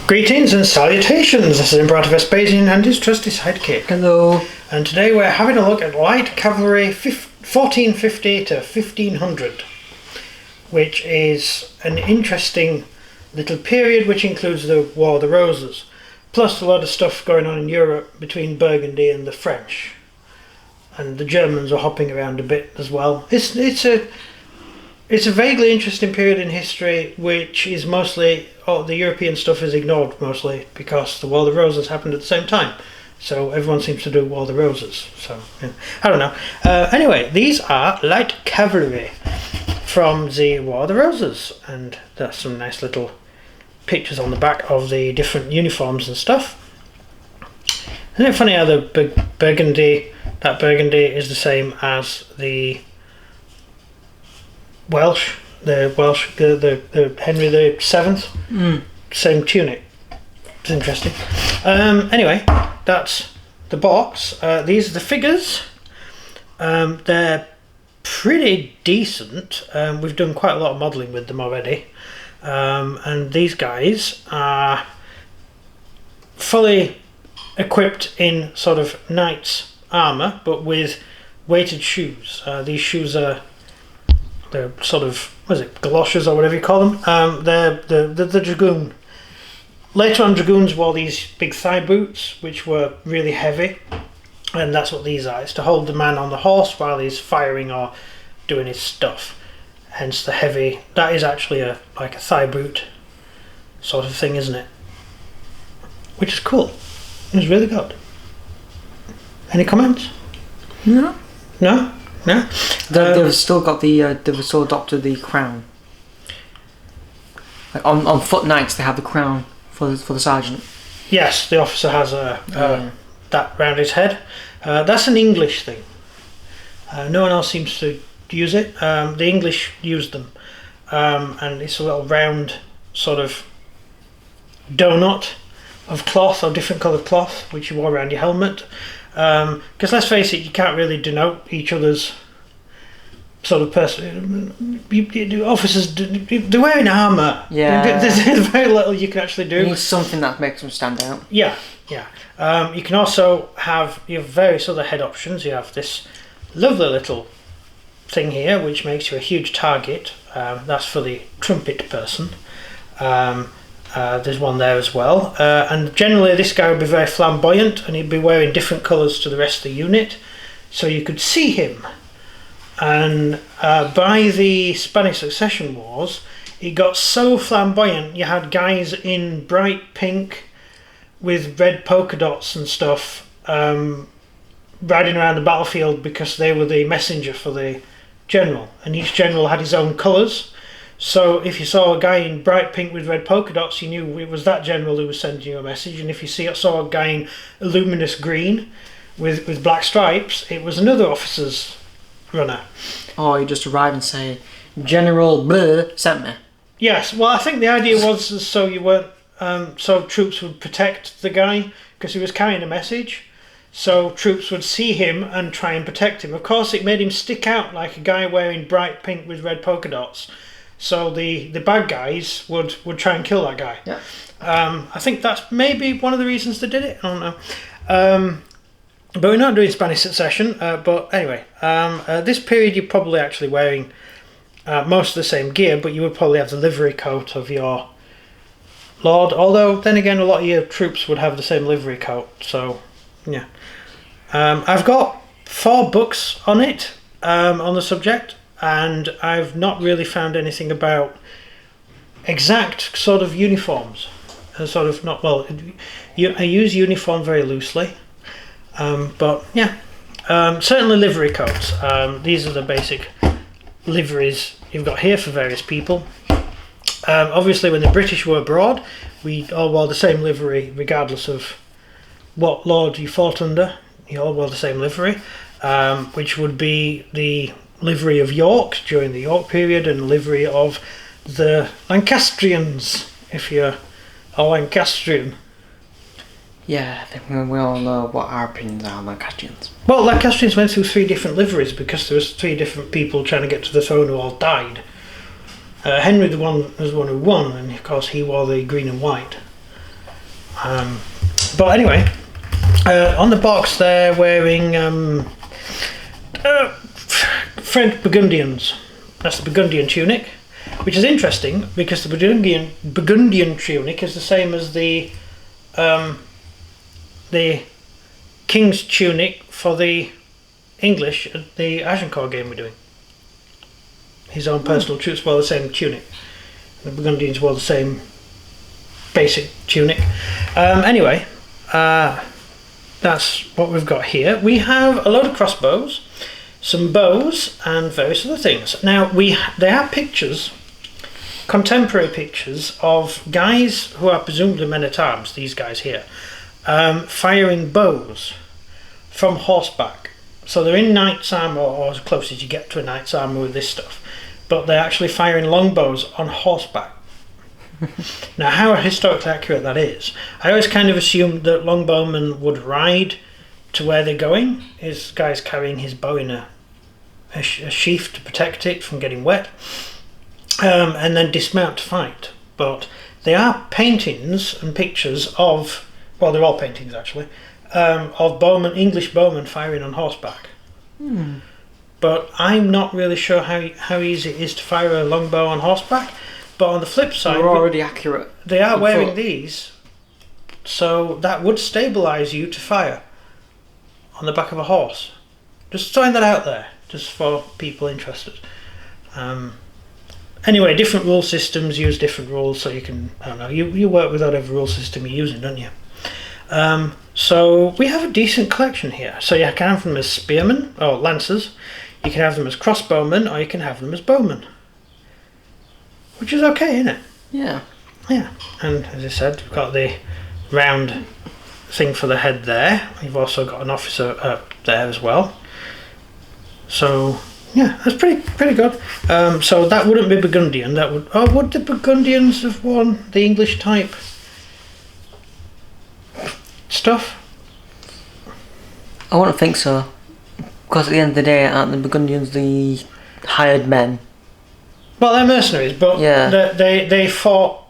Greetings and salutations, this is Imperator Vespasian and his trusty sidekick. Hello. And today we're having a look at light cavalry 1450 to 1500, which is an interesting little period which includes the War of the Roses, plus a lot of stuff going on in Europe between Burgundy and the French. And the Germans are hopping around a bit as well. It's a vaguely interesting period in history, which is mostly, the European stuff is ignored mostly because the War of the Roses happened at the same time. So everyone seems to do War of the Roses. So, yeah, I don't know. Anyway, these are light cavalry from the War of the Roses. And there's some nice little pictures on the back of the different uniforms and stuff. Isn't it funny how the Burgundy is the same as the Welsh, the Henry the VII, same tunic. It's interesting. Anyway, that's the box. These are the figures. They're pretty decent. We've done quite a lot of modelling with them already. And these guys are fully equipped in sort of knight's armour, but with weighted shoes. These shoes are they're sort of, galoshes or whatever you call them. They're the dragoon. Later on, dragoons wore these big thigh boots, which were really heavy, and that's what these are. It's to hold the man on the horse while he's firing or doing his stuff. Hence the heavy. That is actually like a thigh boot sort of thing, isn't it? Which is cool. It's really good. Any comments? No. No? No? They've still got they've still adopted the crown. Like on foot knights, they have the crown for the sergeant. Yes, the officer has that round his head. That's an English thing. No one else seems to use it. The English use them, and it's a little round sort of donut of cloth or different coloured cloth which you wore around your helmet. Because let's face it, you can't really denote each other's sort of person. Officers, they're wearing armour. Yeah. There's very little you can actually do. You need something that makes them stand out. Yeah, yeah. You can also have various other head options. You have this lovely little thing here, which makes you a huge target. That's for the trumpet person. There's one there as well, and generally this guy would be very flamboyant and he'd be wearing different colours to the rest of the unit, so you could see him. And by the Spanish Succession Wars, it got so flamboyant you had guys in bright pink with red polka dots and stuff riding around the battlefield because they were the messenger for the general, and each general had his own colours. So if you saw a guy in bright pink with red polka dots, you knew it was that general who was sending you a message. And if you saw a guy in luminous green with black stripes, it was another officer's runner. Or you just arrive and say, General Blur sent me. Yes, well, I think the idea was so you weren't, so troops would protect the guy because he was carrying a message. So troops would see him and try and protect him. Of course, it made him stick out like a guy wearing bright pink with red polka dots. So the bad guys would try and kill that guy. Yeah. I think that's maybe one of the reasons they did it. I don't know. But we're not doing Spanish Succession. But anyway, this period you're probably actually wearing most of the same gear, but you would probably have the livery coat of your lord. Although then again, a lot of your troops would have the same livery coat. So yeah, I've got 4 books on it on the subject. And I've not really found anything about exact sort of uniforms. I use uniform very loosely, but yeah, certainly livery coats. These are the basic liveries you've got here for various people. Obviously, when the British were abroad, we all wore the same livery, regardless of what lord you fought under. You all wore the same livery, which would be the livery of York during the York period and livery of the Lancastrians, if you're a Lancastrian. Yeah, I think we all know what our opinions are on Lancastrians. Well, Lancastrians went through 3 different liveries because there was 3 different people trying to get to the throne who all died. Henry was the one who won, and of course he wore the green and white. But anyway, on the box they're wearing French Burgundians. That's the Burgundian tunic, which is interesting because the Burgundian tunic is the same as the King's tunic for the English at the Agincourt game we're doing. His own personal troops wore the same tunic. The Burgundians wore the same basic tunic. Anyway, that's what we've got here. We have a load of crossbows, some bows, and various other things. Now, there are pictures, contemporary pictures, of guys who are presumably men-at-arms, these guys here, firing bows from horseback. So they're in knight's armour, or as close as you get to a knight's armour with this stuff, but they're actually firing longbows on horseback. Now, how historically accurate that is, I always kind of assumed that longbowmen would ride to where they're going. His guy's carrying his bow in a sheath to protect it from getting wet, and then dismount to fight. But there are paintings and pictures of, well, they're all paintings actually, of bowmen, English bowmen firing on horseback. But I'm not really sure how easy it is to fire a longbow on horseback. But on the flip side, they're already accurate. They are wearing these, so that would stabilise you to fire on the back of a horse. Just throwing that out there, just for people interested. Anyway, different rule systems use different rules, so you can, I don't know, you work with whatever rule system you're using, don't you? So we have a decent collection here. So you can have them as spearmen or lancers, you can have them as crossbowmen, or you can have them as bowmen. Which is okay, isn't it? Yeah. Yeah. And as I said, we've got the round thing for the head there. We've also got an officer up there as well. So yeah, that's pretty good. So that wouldn't be Burgundian. That would the Burgundians have worn the English type stuff? I wouldn't think so, because at the end of the day, aren't the Burgundians the hired men? Well, they're mercenaries, but yeah, they fought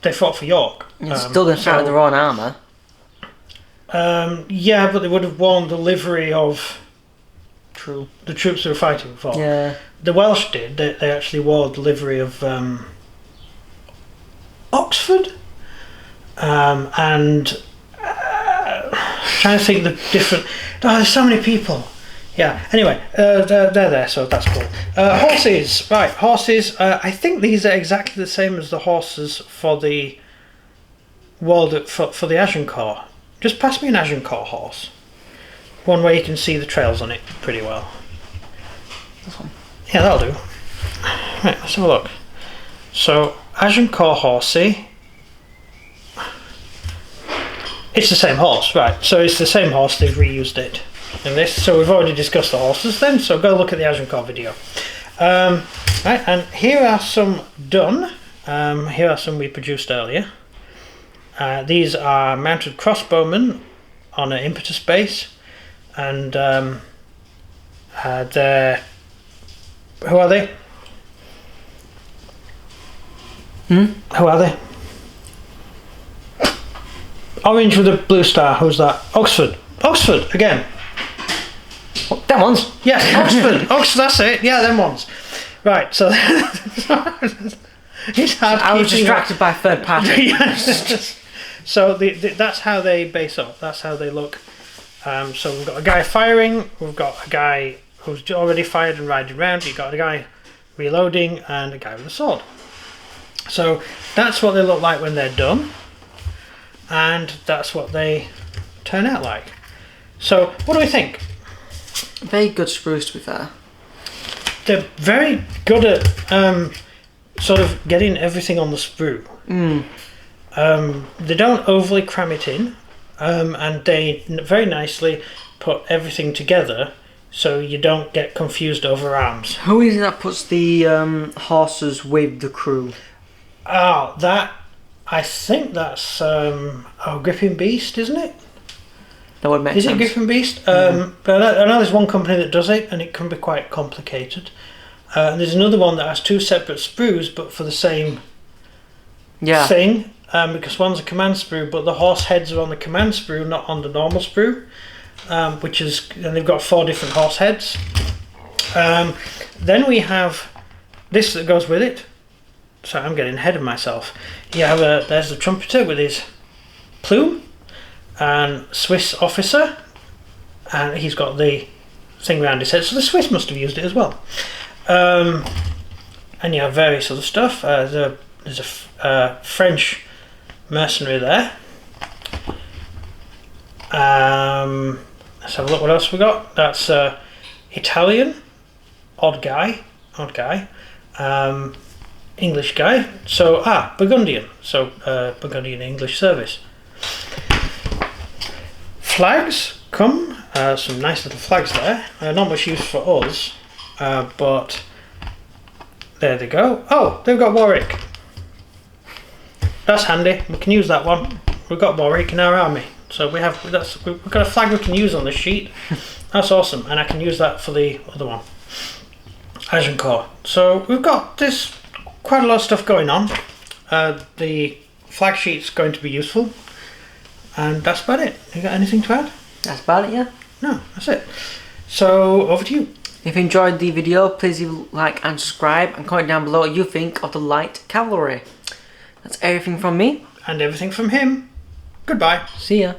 for York. Still going to fight their own armour. Yeah, but they would have worn the livery of the troops they were fighting for. Yeah. The Welsh did. They actually wore the livery of Oxford, and trying to think the different. Oh, there's so many people. Yeah. Anyway, they're there, so that's cool. Horses, right? Horses. I think these are exactly the same as the horses for the for the Agincourt. Just pass me an Agincourt horse. One where you can see the trails on it pretty well. This one. Yeah, that'll do. Right, let's have a look. So Agincourt horsey. It's the same horse, right? So it's the same horse. They've reused it in this. So we've already discussed the horses then. So go look at the Agincourt video. Right, and here are some done. Here are some we produced earlier. These are mounted crossbowmen on an impetus base, and they're, who are they? Who are they? Orange with a blue star. Who's that? Oxford. Oxford again. Them ones. Yeah, Oxford. Oxford. That's it. Yeah, them ones. Right. So it's hard. I was distracted by third party. So that's how they base up. That's how they look. So we've got a guy firing. We've got a guy who's already fired and riding around. You've got a guy reloading and a guy with a sword. So that's what they look like when they're done. And that's what they turn out like. So what do we think? Very good sprues, to be fair. They're very good at sort of getting everything on the sprue. They don't overly cram it in, and they very nicely put everything together so you don't get confused over arms. Who is it that puts the horses with the crew? Oh, that, I think that's Griffin Beast, isn't it? That would make sense. Is it Griffin Beast? But I know there's one company that does it, and it can be quite complicated. And there's another one that has two separate sprues, but for the same thing. because one's a command sprue, but the horse heads are on the command sprue, not on the normal sprue, and they've got 4 different horse heads. Then we have this that goes with it. Sorry, I'm getting ahead of myself. There's the trumpeter with his plume, and Swiss officer, and he's got the thing around his head, so the Swiss must have used it as well. And you have various other stuff. There's a French mercenary there. Let's have a look what else we got. That's Italian, odd guy, English guy. So Burgundian. So Burgundian English service. Flags come. Some nice little flags there. Not much use for us, but there they go. Oh, they've got Warwick. That's handy. We can use that one. We've got Warwick in our army, so we've got a flag we can use on this sheet. That's awesome, and I can use that for the other one, Agincourt. So we've got quite a lot of stuff going on. The flag sheet's going to be useful, and that's about it. You got anything to add? That's about it, yeah. No, that's it. So over to you. If you enjoyed the video, please leave a like and subscribe, and comment down below what you think of the light cavalry. That's everything from me. And everything from him. Goodbye. See ya.